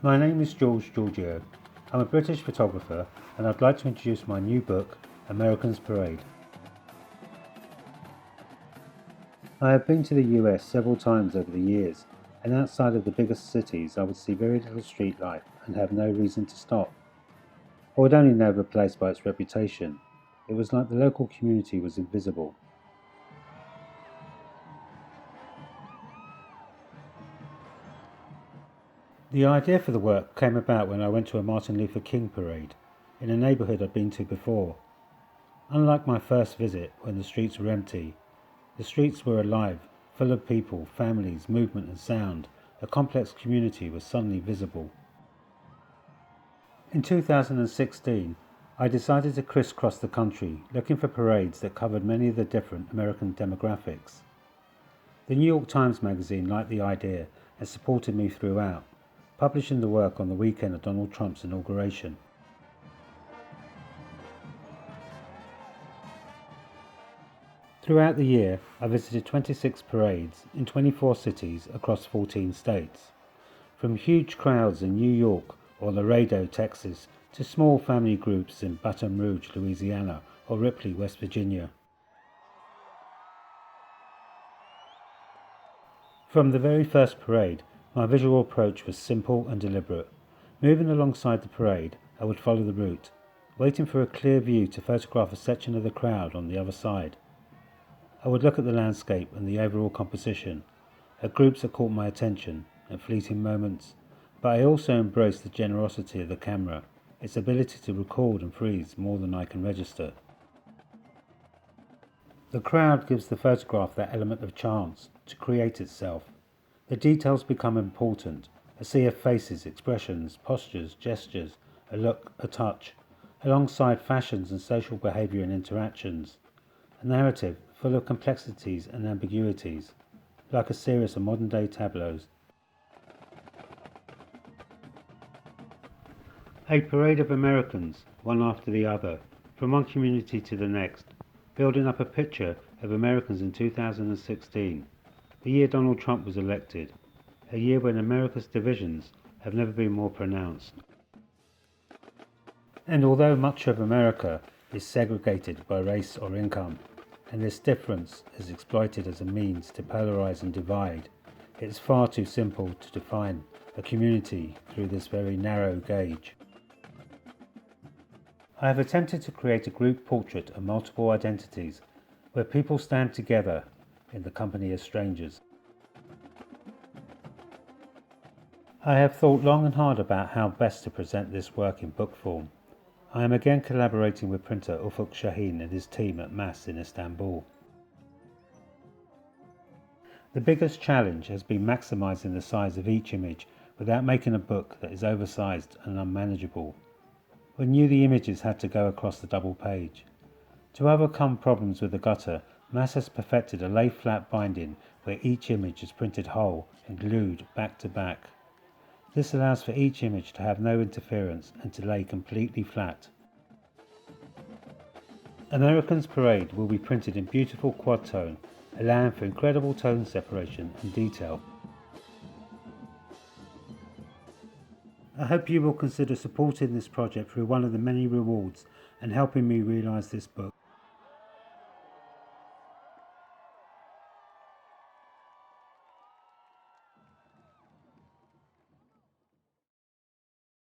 My name is George Giorgio. I'm a British photographer and I'd like to introduce my new book, Americans Parade. I have been to the US several times over the years, and outside of the biggest cities I would see very little street life and have no reason to stop. I would only know the place by its reputation. It was like the local community was invisible. The idea for the work came about when I went to a Martin Luther King parade in a neighbourhood I'd been to before. Unlike my first visit, when the streets were empty, the streets were alive, full of people, families, movement and sound. A complex community was suddenly visible. In 2016, I decided to crisscross the country, looking for parades that covered many of the different American demographics. The New York Times magazine liked the idea and supported me throughout, publishing the work on the weekend of Donald Trump's inauguration. Throughout the year, I visited 26 parades in 24 cities across 14 states. From huge crowds in New York or Laredo, Texas, to small family groups in Baton Rouge, Louisiana, or Ripley, West Virginia. From the very first parade, my visual approach was simple and deliberate. Moving alongside the parade, I would follow the route, waiting for a clear view to photograph a section of the crowd on the other side. I would look at the landscape and the overall composition, at groups that caught my attention, at fleeting moments, but I also embraced the generosity of the camera, its ability to record and freeze more than I can register. The crowd gives the photograph that element of chance to create itself. The details become important, a sea of faces, expressions, postures, gestures, a look, a touch, alongside fashions and social behaviour and interactions. A narrative full of complexities and ambiguities, like a series of modern-day tableaus. A parade of Americans, one after the other, from one community to the next, building up a picture of Americans in 2016, the year Donald Trump was elected, a year when America's divisions have never been more pronounced. And although much of America is segregated by race or income, and this difference is exploited as a means to polarize and divide, it is far too simple to define a community through this very narrow gauge. I have attempted to create a group portrait of multiple identities where people stand together in the company of strangers. I have thought long and hard about how best to present this work in book form. I am again collaborating with printer Ufuk Şahin and his team at MAS in Istanbul. The biggest challenge has been maximising the size of each image without making a book that is oversized and unmanageable. We knew the images had to go across the double page. To overcome problems with the gutter, MAS has perfected a lay-flat binding where each image is printed whole and glued back to back. This allows for each image to have no interference and to lay completely flat. Americans Parade will be printed in beautiful quad tone, allowing for incredible tone separation and detail. I hope you will consider supporting this project through one of the many rewards and helping me realise this book.